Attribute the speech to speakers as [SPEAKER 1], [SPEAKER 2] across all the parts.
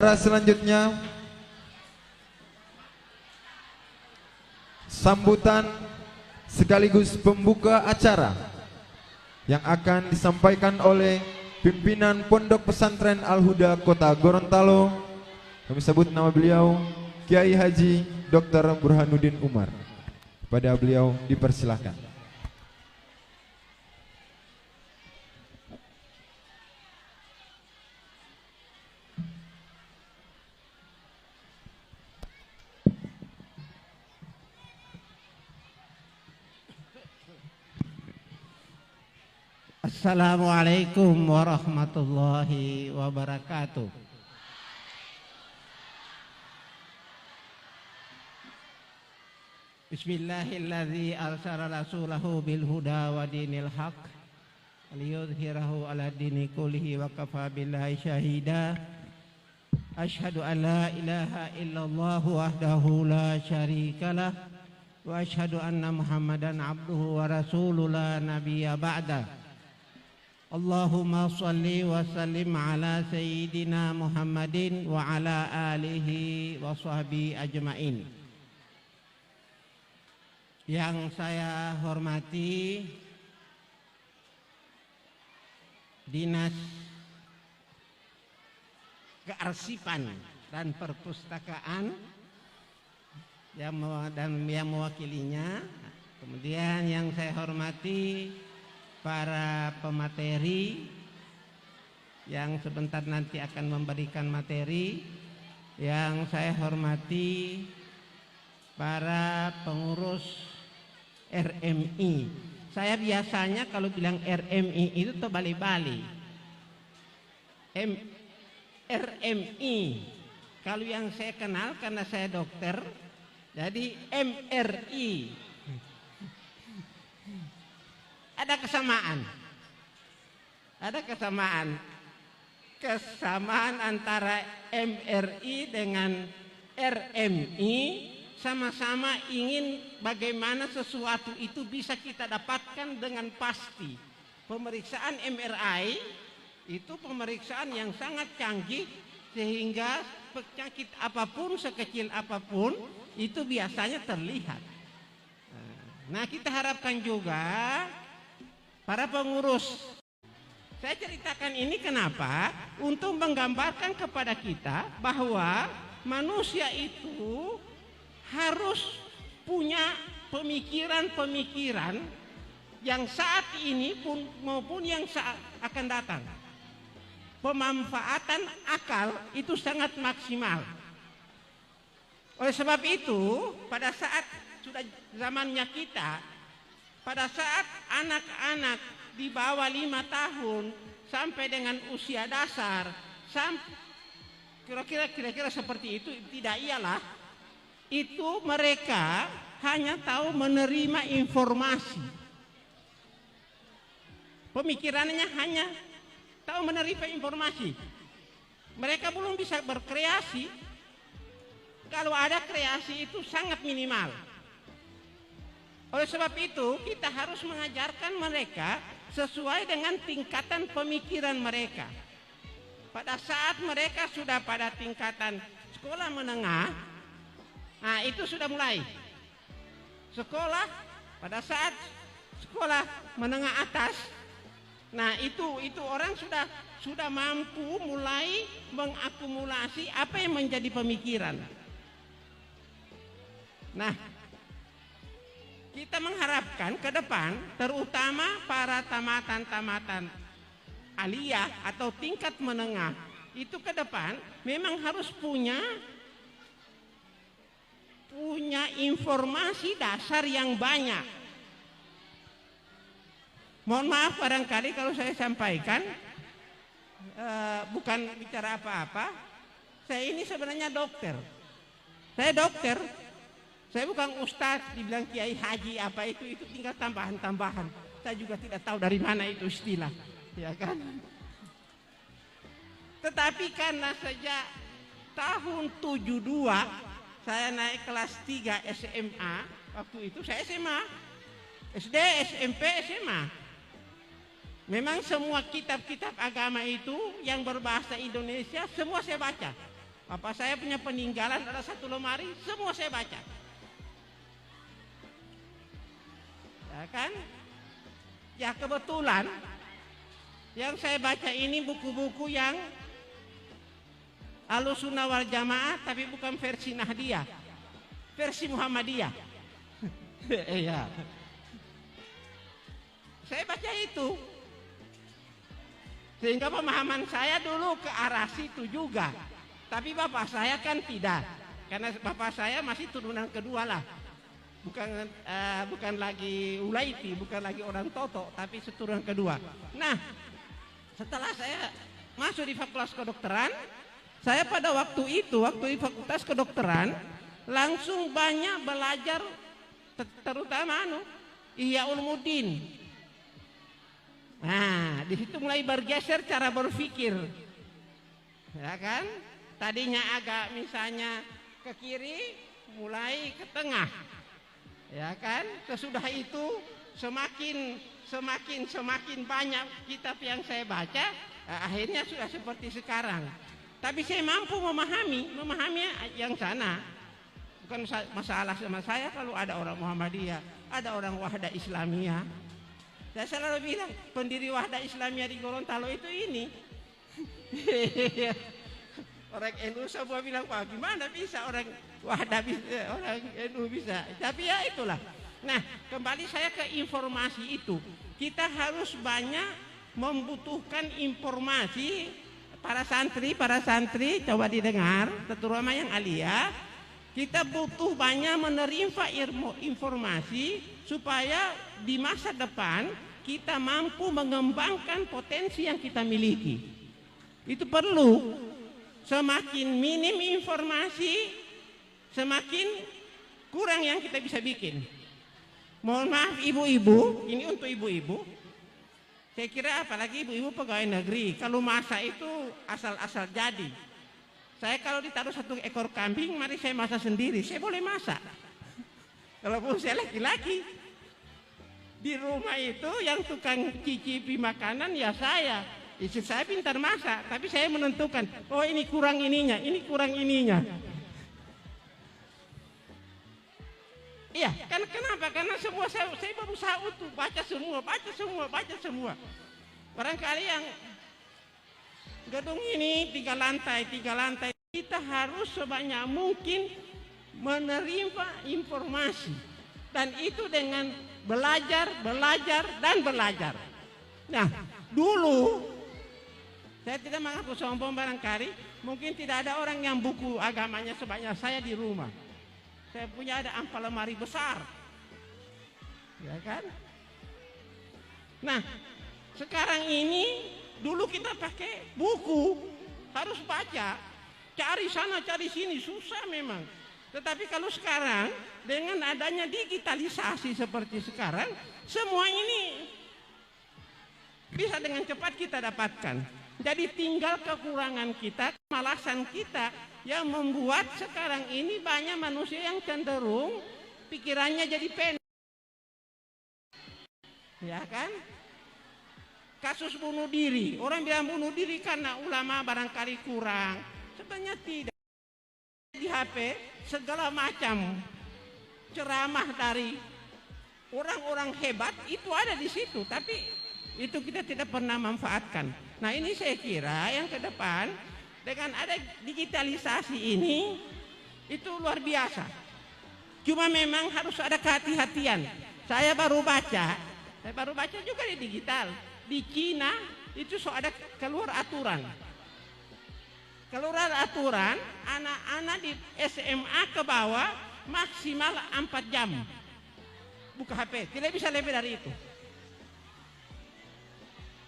[SPEAKER 1] Selanjutnya sambutan sekaligus pembuka acara yang akan disampaikan oleh pimpinan Pondok Pesantren Al-Huda Kota Gorontalo. Kami sebut nama beliau Kiai Haji Dr. Burhanuddin Umar. Pada beliau dipersilahkan.
[SPEAKER 2] Assalamualaikum warahmatullahi wabarakatuh. Bismillahilladzi arsala rasulahu bil huda wa dinil haq liyudhhirahu ala dini kullihi wa kafa billahi syahida. Asyhadu an la ilaha illallah wahdahu la syarikalah wa asyhadu anna Muhammadan abduhu wa rasuluhu la nabiyya ba'da. Allahumma salli wa sallim ala sayyidina Muhammadin wa ala alihi wa sahbihi ajma'in. Yang saya hormati Dinas Kearsipan dan Perpustakaan yang mewakilinya. Kemudian yang saya hormati para pemateri yang sebentar nanti akan memberikan materi. Yang saya hormati para pengurus RMI. Saya biasanya kalau bilang RMI itu terbalik-balik. RMI. Kalau yang saya kenal karena saya dokter, jadi MRI. Ada kesamaan. Ada kesamaan antara MRI dengan RMI, sama-sama ingin bagaimana sesuatu itu bisa kita dapatkan dengan pasti. Pemeriksaan MRI itu pemeriksaan yang sangat canggih sehingga penyakit apapun sekecil apapun itu biasanya terlihat. Nah, kita harapkan juga para pengurus, saya ceritakan ini kenapa? Untuk menggambarkan kepada kita bahwa manusia itu harus punya pemikiran-pemikiran yang saat ini pun maupun yang akan datang. Pemanfaatan akal itu sangat maksimal. Oleh sebab itu, pada saat sudah zamannya kita, pada saat anak-anak di bawah 5 tahun sampai dengan usia dasar, kira-kira seperti itu, tidak ialah itu mereka hanya tahu menerima informasi. Pemikirannya hanya tahu menerima informasi. Mereka belum bisa berkreasi. Kalau ada kreasi itu sangat minimal. Oleh sebab itu kita harus mengajarkan mereka sesuai dengan tingkatan pemikiran mereka. Pada saat mereka sudah pada tingkatan sekolah menengah, nah itu sudah mulai. Sekolah pada saat sekolah menengah atas, nah itu orang sudah mampu mulai mengakumulasi apa yang menjadi pemikiran. Nah, kita mengharapkan ke depan, terutama para tamatan aliyah atau tingkat menengah, itu ke depan memang harus punya informasi dasar yang banyak. Mohon maaf barangkali kalau saya sampaikan bukan bicara apa-apa. Saya ini sebenarnya dokter. Saya dokter. Saya bukan ustadz, dibilang kiai haji apa itu tinggal tambahan-tambahan. Saya juga tidak tahu dari mana itu istilah, ya kan? Tetapi karena sejak tahun 72 saya naik kelas 3 SMA, waktu itu saya SMA, SD, SMP, SMA. Memang semua kitab-kitab agama itu yang berbahasa Indonesia semua saya baca. Bapak saya punya peninggalan ada satu lemari, semua saya baca. Ya kan? Ya kebetulan yang saya baca ini buku-buku yang Ahlussunnah wal Jamaah, tapi bukan versi Nahdiyah, versi Muhammadiyah. Iya. Saya baca itu. Sehingga pemahaman saya dulu ke arah situ juga. Tapi bapak saya kan tidak. Karena bapak saya masih turunan kedua lah. Bukan lagi Ulaiti, bukan lagi orang Toto, tapi keturunan kedua. Nah, setelah saya masuk di Fakultas Kedokteran, saya pada waktu itu, waktu di Fakultas Kedokteran, langsung banyak belajar, terutama Ihya Ulumuddin. Nah, di situ mulai bergeser cara berpikir, ya kan? Tadinya agak misalnya ke kiri, mulai ke tengah, ya kan? Sesudah itu semakin banyak kitab yang saya baca, akhirnya sudah seperti sekarang. Tapi saya mampu memahami yang sana. Bukan masalah sama saya kalau ada orang Muhammadiyah, ada orang Wahdah Islamiyah. Saya selalu bilang pendiri Wahdah Islamiyah di Gorontalo itu ini. Orang NU semua bilang, wah gimana bisa orang Wahdah bisa, orang NU bisa. Tapi ya itulah. Nah, kembali saya ke informasi itu. Kita harus banyak membutuhkan informasi. Para santri coba didengar, terutama yang alia, kita butuh banyak menerima informasi supaya di masa depan kita mampu mengembangkan potensi yang kita miliki. Itu perlu. Semakin minim informasi, semakin kurang yang kita bisa bikin. Mohon maaf ibu-ibu, ini untuk ibu-ibu. Saya kira apalagi ibu-ibu pegawai negeri, kalau masak itu asal-asal jadi. Saya kalau ditaruh satu ekor kambing, mari saya masak sendiri, saya boleh masak. Walaupun saya laki-laki. Di rumah itu yang tukang cicipi makanan ya saya. Istri saya pintar masak, tapi saya menentukan, oh ini kurang ininya, ini kurang ininya. Iya, kan kenapa? Karena semua saya berusaha utuh, baca semua. Barangkali yang gedung ini 3 lantai, kita harus sebanyak mungkin menerima informasi. Dan itu dengan belajar. Nah, dulu, saya tidak mengaku sombong barangkali, mungkin tidak ada orang yang buku agamanya sebanyak saya di rumah. Saya punya ada ampal lemari besar, ya kan? Nah, sekarang ini dulu kita pakai buku, harus baca, cari sana cari sini, susah memang. Tetapi kalau sekarang dengan adanya digitalisasi seperti sekarang, semua ini bisa dengan cepat kita dapatkan. Jadi tinggal kekurangan kita, kemalasan kita yang membuat sekarang ini banyak manusia yang cenderung pikirannya jadi pendek. Ya kan? Kasus bunuh diri, orang bilang bunuh diri karena ulama barangkali kurang. Sebenarnya tidak. Di HP segala macam ceramah dari orang-orang hebat itu ada di situ, tapi itu kita tidak pernah manfaatkan. Nah, ini saya kira yang ke depan dengan ada digitalisasi ini itu luar biasa. Cuma memang harus ada kehati-hatian. Saya baru baca juga di digital. Di Cina itu ada keluar aturan. Anak-anak di SMA ke bawah maksimal 4 jam buka HP, tidak bisa lebih dari itu.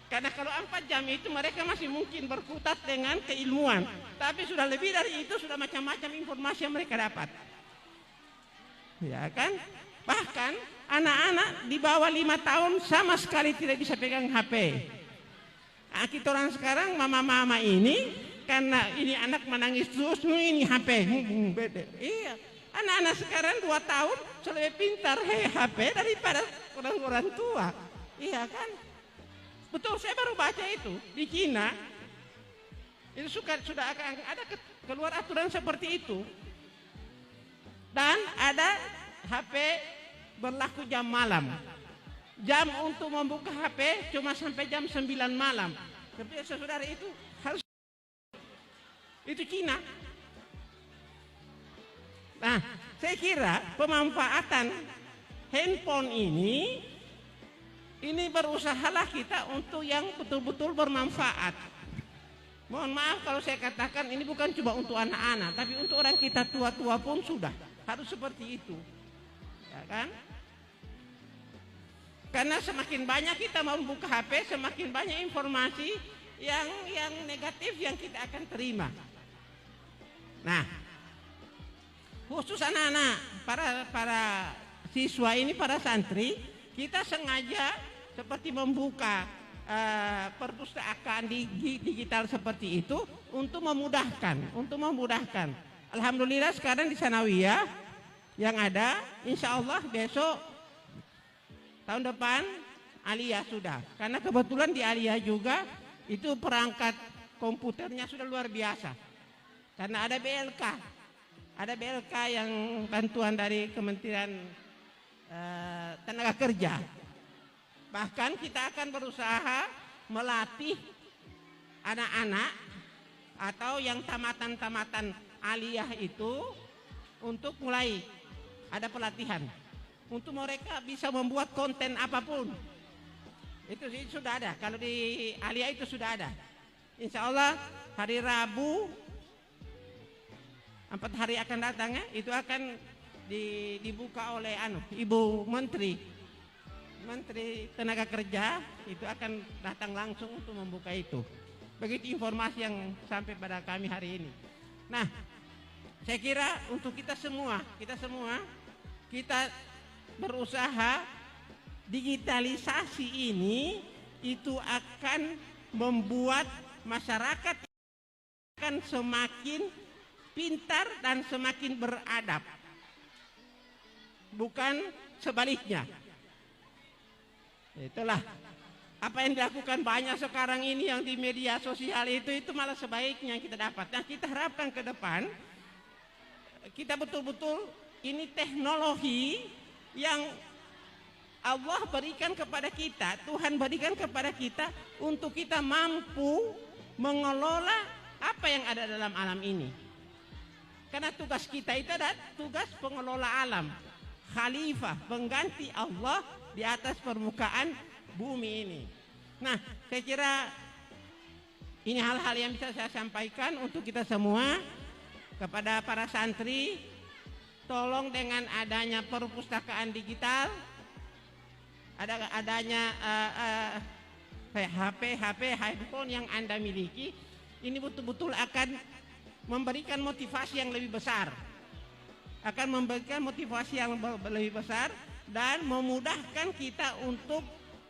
[SPEAKER 2] Karena kalau 4 jam itu mereka masih mungkin berkutat dengan keilmuan. Tapi sudah lebih dari itu, sudah macam-macam informasi yang mereka dapat. Ya kan? Bahkan anak-anak di bawah 5 tahun sama sekali tidak bisa pegang HP. Nah, kita orang sekarang mama-mama ini, karena ini anak menangis terus, ini HP. Iya. Anak-anak sekarang 2 tahun lebih pintar HP daripada orang-orang tua. Iya kan? Betul, saya baru baca itu di Cina. Itu sudah ada keluar aturan seperti itu. Dan ada HP berlaku jam malam. Jam untuk membuka HP cuma sampai jam 9 malam. Tapi saudara itu harus, itu Cina. Nah, saya kira pemanfaatan handphone ini berusahalah kita untuk yang betul-betul bermanfaat. Mohon maaf kalau saya katakan ini bukan cuma untuk anak-anak, tapi untuk orang kita tua-tua pun sudah harus seperti itu, ya kan? Karena semakin banyak kita membuka HP, semakin banyak informasi yang negatif yang kita akan terima. Nah, khusus anak-anak, para siswa ini, para santri, kita sengaja seperti membuka perpustakaan digital seperti itu untuk memudahkan. Alhamdulillah sekarang di Sanawiyah yang ada, insya Allah besok tahun depan Aliyah sudah. Karena kebetulan di Aliyah juga itu perangkat komputernya sudah luar biasa. Karena ada BLK. Ada BLK yang bantuan dari Kementerian Tenaga Kerja. Bahkan kita akan berusaha melatih anak-anak atau yang tamatan-tamatan aliyah itu untuk mulai ada pelatihan. Untuk mereka bisa membuat konten apapun. Itu sudah ada. Kalau di aliyah itu sudah ada. Insya Allah hari Rabu 4 hari akan datang ya, itu akan dibuka oleh Ibu Menteri Tenaga Kerja, itu akan datang langsung untuk membuka itu. Begitu informasi yang sampai pada kami hari ini. Nah, saya kira untuk kita semua kita berusaha digitalisasi ini itu akan membuat masyarakat akan semakin pintar dan semakin beradab. Bukan sebaliknya. Itulah apa yang dilakukan banyak sekarang ini yang di media sosial itu malah sebaiknya kita dapat. Nah, kita harapkan ke depan kita betul-betul ini teknologi yang Allah berikan kepada kita, Tuhan berikan kepada kita untuk kita mampu mengelola apa yang ada dalam alam ini. Karena tugas kita itu adalah tugas pengelola alam, khalifah, pengganti Allah di atas permukaan bumi ini. Nah, saya kira ini hal-hal yang bisa saya sampaikan untuk kita semua. Kepada para santri, tolong dengan adanya perpustakaan digital, adanya handphone yang Anda miliki, ini betul-betul akan memberikan motivasi yang lebih besar. Akan memberikan motivasi yang lebih besar dan memudahkan kita untuk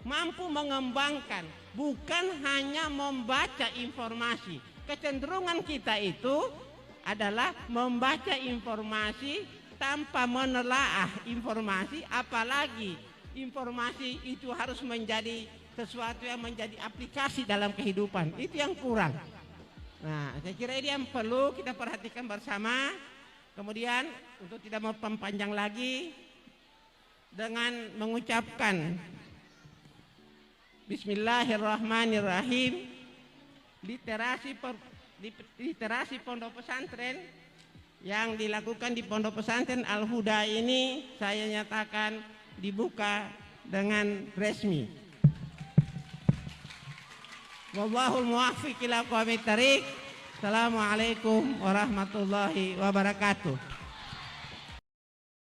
[SPEAKER 2] mampu mengembangkan, bukan hanya membaca informasi. Kecenderungan kita itu adalah membaca informasi tanpa menelaah informasi, apalagi informasi itu harus menjadi sesuatu yang menjadi aplikasi dalam kehidupan. Itu yang kurang. Nah, saya kira ini yang perlu kita perhatikan bersama. Kemudian untuk tidak mempanjang lagi, dengan mengucapkan Bismillahirrahmanirrahim, literasi pondok pesantren yang dilakukan di pondok pesantren Al-Huda ini saya nyatakan dibuka dengan resmi. Wallahul muwaffiq ila aqwamit thariq. Assalamualaikum warahmatullahi wabarakatuh.